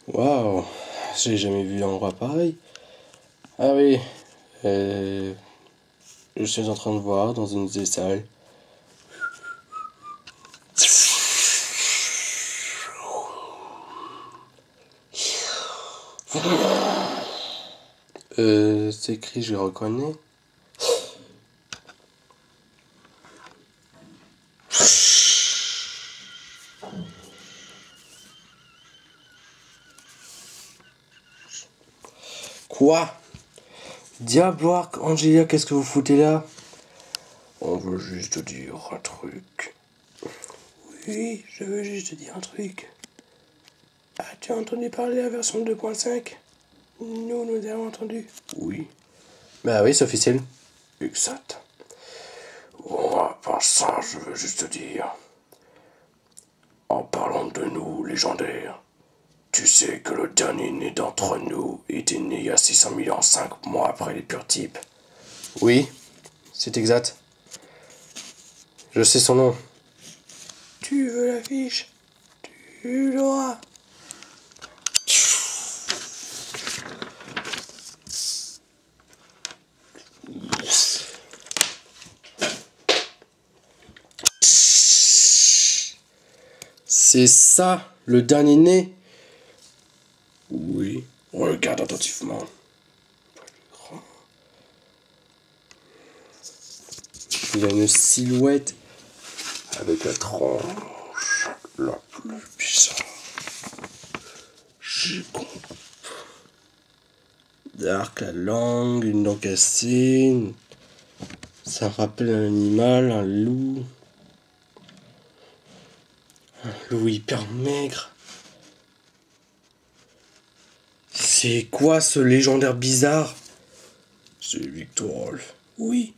Waouh, j'ai jamais vu un endroit pareil. Ah oui, euh, je suis en train de voir dans une des salles. C'est écrit, je reconnais. Quoi? Diabloire, Angélia, qu'est-ce que vous foutez là? On veut juste dire un truc. Oui, je veux juste dire un truc. As-tu entendu parler de la version 2.5? Nous avons entendu. Oui. Bah oui, c'est officiel. Exact. Bon, à part ça, je veux juste dire, en parlant de nous, légendaires, tu sais que le dernier né d'entre nous était né il y a 600 000 ans, 5 mois après les purs types. Oui, c'est exact. Je sais son nom. Tu veux l'affiche? Tu l'auras. C'est ça, le dernier né? Oui, regarde attentivement. Il a une silhouette avec la tranche la plus bizarre. Dark, la langue, une dent cassée. Ça rappelle un animal, un loup. Un loup hyper maigre. C'est quoi ce légendaire bizarre? C'est Victor. Oui.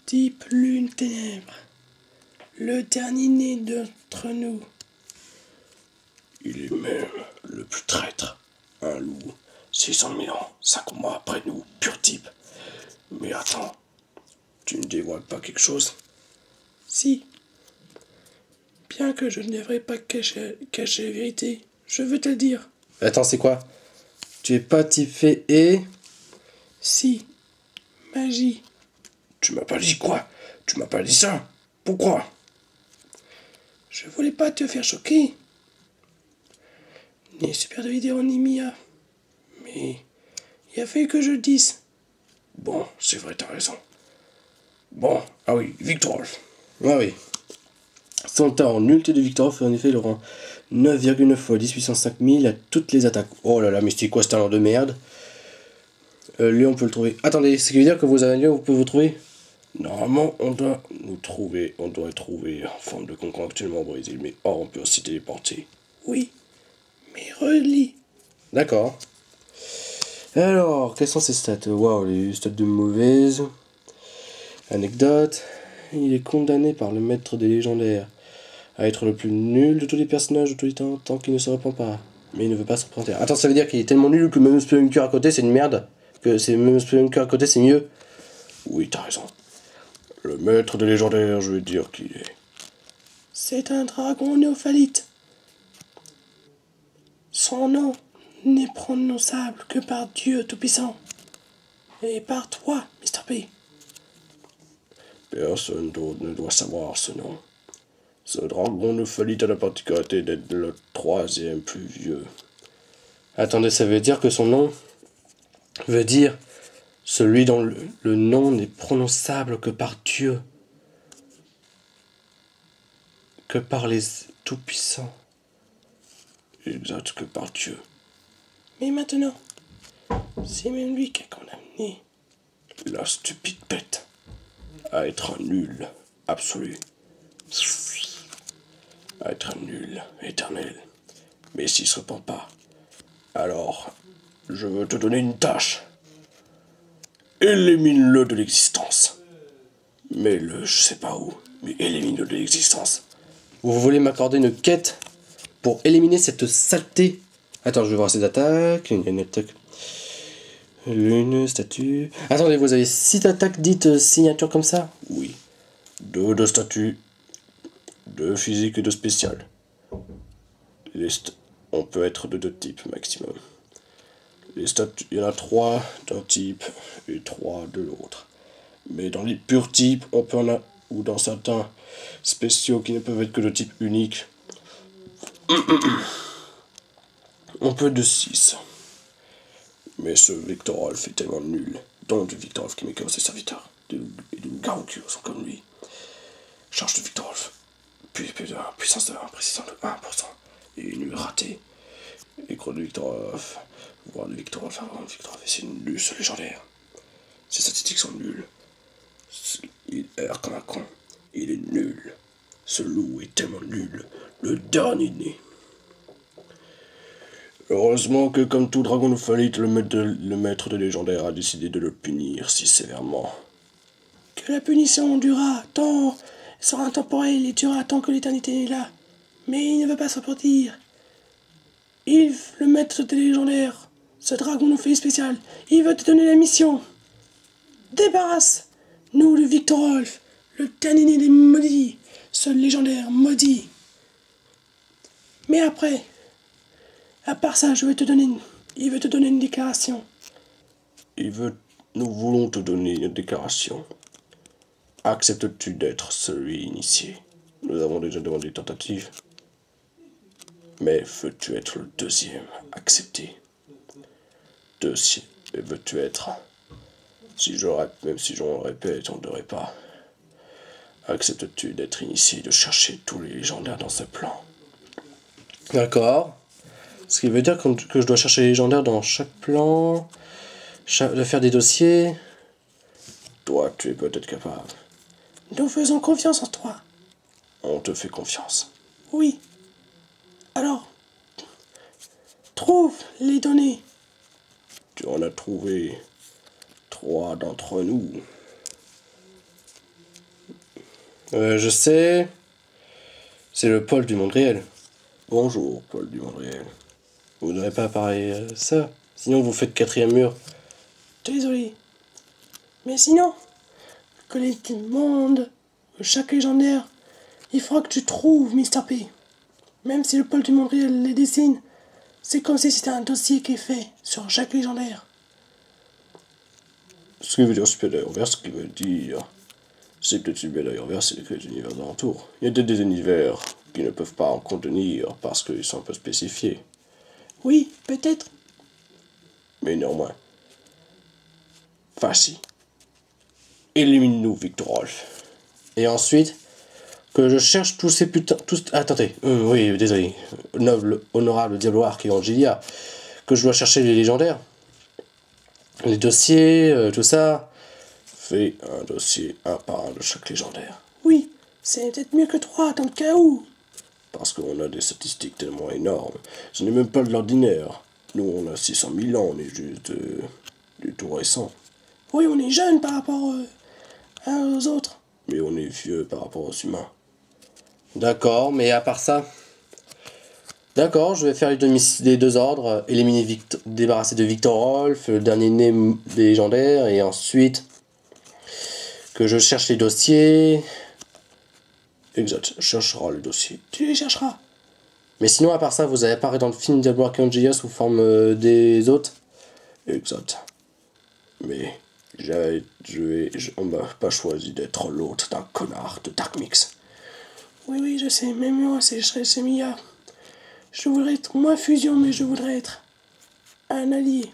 Type lune ténèbres. Le dernier né d'entre nous. Il est même le plus traître. Un loup. 600 000 ans, 5 mois après nous, pur type. Mais attends, tu ne dévoiles pas quelque chose? Si. Bien que je ne devrais pas cacher la vérité, je veux te le dire. Attends, c'est quoi? Tu es pas type fée et... Si. Magie. Tu m'as pas dit quoi? Tu m'as pas dit ça? Pourquoi? Je voulais pas te faire choquer. Ni super de vidéo ni Mia. Mais il a fallu que je le dise. Bon, c'est vrai, t'as raison. Bon, ah oui, Victor. Ah oui. Son temps en nullité de Victor fait en effet le rang 9,9 fois 10 puissance 5000 à toutes les attaques. Oh là là, mais c'est quoi ce talent de merde? Lui, on peut le trouver. Attendez, ce qui veut dire que vos alliés, vous pouvez vous trouver? Normalement, on doit le trouver en forme de concombre actuellement brisé, mais on peut aussi téléporter. Oui, mais relis. D'accord. Alors, quelles sont ses stats? Waouh, les stats de mauvaise. Anecdote. Il est condamné par le maître des légendaires à être le plus nul de tous les personnages de tous les temps, tant qu'il ne se reprend pas. Mais il ne veut pas se reprendre. Attends, ça veut dire qu'il est tellement nul que même Spelunker à côté, c'est une merde? Que c'est même Spelunker à côté, c'est mieux? Oui, t'as raison. Le maître des légendaires, je veux dire qu'il est... C'est un dragon néophalite. Son nom n'est prononçable que par Dieu Tout-Puissant. Et par toi, Mr. P. Personne d'autre ne doit savoir ce nom. Ce dragon néophalite a la particularité d'être le 3e plus vieux. Attendez, ça veut dire que son nom veut dire celui dont le nom n'est prononçable que par Dieu. Que par les Tout-Puissants. Exact, que par Dieu. Mais maintenant, c'est même lui qui a condamné la stupide bête à être un nul absolu. À être un nul éternel. Mais s'il se repent pas, alors je veux te donner une tâche. Élimine-le de l'existence. Mets-le, je sais pas où, mais élimine-le de l'existence. Vous voulez m'accorder une quête pour éliminer cette saleté? Attends, je vais voir ses attaques. Une attaque. Lune, statue. Attendez, vous avez 6 attaques dites signature comme ça? Oui. 2 de statue, 2 physique et 2 spécial. On peut être de 2 types maximum. Les statues, il y en a 3 d'un type et 3 de l'autre. Mais dans les purs types, on peut en avoir, ou dans certains spéciaux qui ne peuvent être que de type unique, on peut de 6. Mais ce Victorolf est tellement nul. Donc du Victorolf qui m'écœure ses serviteurs. Et du garou qui sont comme lui. Charge de Victorolf. Puissance de 1, précision de 1%. Et nul raté. Écran de Victorolf. Voir le Victorolf avant le Victorolf. C'est nul ce légendaire. Ses statistiques sont nulles. Il erre comme un con. Il est nul. Ce loup est tellement nul. Le dernier né. Heureusement que, comme tout dragon de faillite, le maître de légendaire a décidé de le punir si sévèrement. Que la punition durera tant, sera intemporelle et durera tant que l'éternité est là. Mais il ne veut pas se repentir. Yves, le maître des légendaires, ce dragon de faillite spécial, il veut te donner la mission. Débarrasse-nous de Victorolf, le dernier des maudits, ce légendaire maudit. Mais après, à part ça, il veut te donner une déclaration. Nous voulons te donner une déclaration. Acceptes-tu d'être celui initié? Nous avons déjà demandé tentative. Mais veux-tu être le deuxième accepté? Deuxième, et veux-tu être? Même si je le répète, on ne devrait pas. Acceptes-tu d'être initié, de chercher tous les légendaires dans ce plan? D'accord. Ce qui veut dire que je dois chercher les légendaires dans chaque plan, de faire des dossiers. Toi, tu es peut-être capable. Nous faisons confiance en toi. On te fait confiance. Oui. Alors, trouve les données. Tu en as trouvé 3 d'entre nous. Je sais. C'est le Paul du monde réel. Bonjour, Paul du monde réel. Vous n'aurez pas parlé ça. Sinon, vous faites 4e mur. Désolé. Mais sinon, que les mondes, chaque légendaire, il faudra que tu trouves Mr. P. Même si le Paul du monde réel les dessine, c'est comme si c'était un dossier qui est fait sur chaque légendaire. Ce qui veut dire supérieur vers, ce qui veut dire... C'est peut-être supérieur vers, c'est les univers alentours. Il y a des univers qui ne peuvent pas en contenir parce qu'ils sont un peu spécifiés. Oui, peut-être. Mais néanmoins. Facile. Élimine-nous, Victorolf. Et ensuite, que je cherche tous ces putains... Attendez, oui, désolé. Noble, honorable diablo qui est Angelia. Que je dois chercher les légendaires. Les dossiers, tout ça. Fais un dossier un par un de chaque légendaire. Oui, c'est peut-être mieux que 3 dans le cas où. Parce qu'on a des statistiques tellement énormes. Ce n'est même pas de l'ordinaire. Nous, on a 600 000 ans, on est juste du tout récent. Oui, on est jeune par rapport aux autres. Mais on est vieux par rapport aux humains. D'accord, mais à part ça... D'accord, je vais faire les 2 ordres. Éliminer débarrasser de Victorolf, le dernier né des légendaires, et ensuite... Que je cherche les dossiers... Exact, je chercherai le dossier. Tu les chercheras. Mais sinon, à part ça, vous avez apparu dans le film Diablo Archangel sous forme des autres. Exact. Mais on m'a pas choisi d'être l'hôte d'un connard de Dark Mix. Oui, je sais, même moi, c'est Mia. Je voudrais être moins fusion, mais je voudrais être un allié.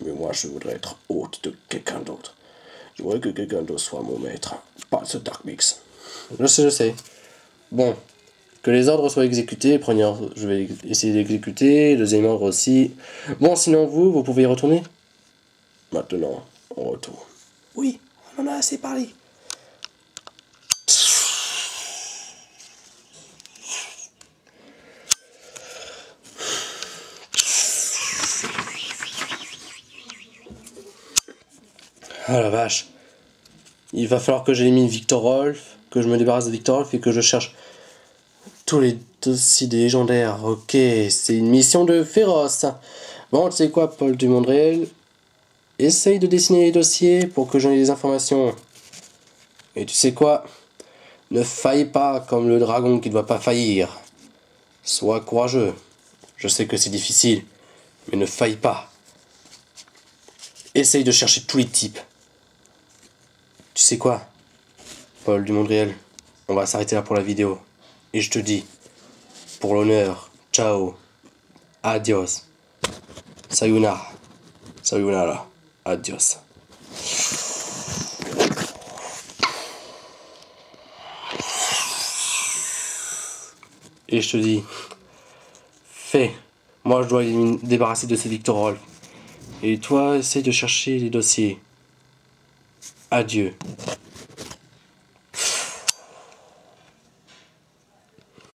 Mais moi, je voudrais être hôte de quelqu'un d'autre. Je voudrais que quelqu'un d'autre soit mon maître, pas ce Dark Mix. Je sais. Bon, que les ordres soient exécutés. Premier ordre, je vais essayer d'exécuter. Deuxième ordre aussi. Bon, sinon vous pouvez y retourner. Maintenant, on retourne. Oui, on en a assez parlé. Ah la vache. Il va falloir que j'élimine Victorolf, que je me débarrasse de Victorolf et que je cherche tous les dossiers des légendaires. Ok, c'est une mission de féroce. Bon, tu sais quoi, Paul du monde réel? Essaye de dessiner les dossiers pour que j'en ai des informations. Et tu sais quoi? Ne faille pas comme le dragon qui ne doit pas faillir. Sois courageux. Je sais que c'est difficile, mais ne faille pas. Essaye de chercher tous les types. Tu sais quoi, Paul du monde réel, on va s'arrêter là pour la vidéo. Et je te dis, pour l'honneur, ciao, adios, sayonara, sayonara, adios. Et je te dis, fais. Moi, je dois me débarrasser de ces Victor Rolf. Et toi, essaye de chercher les dossiers. Adieu.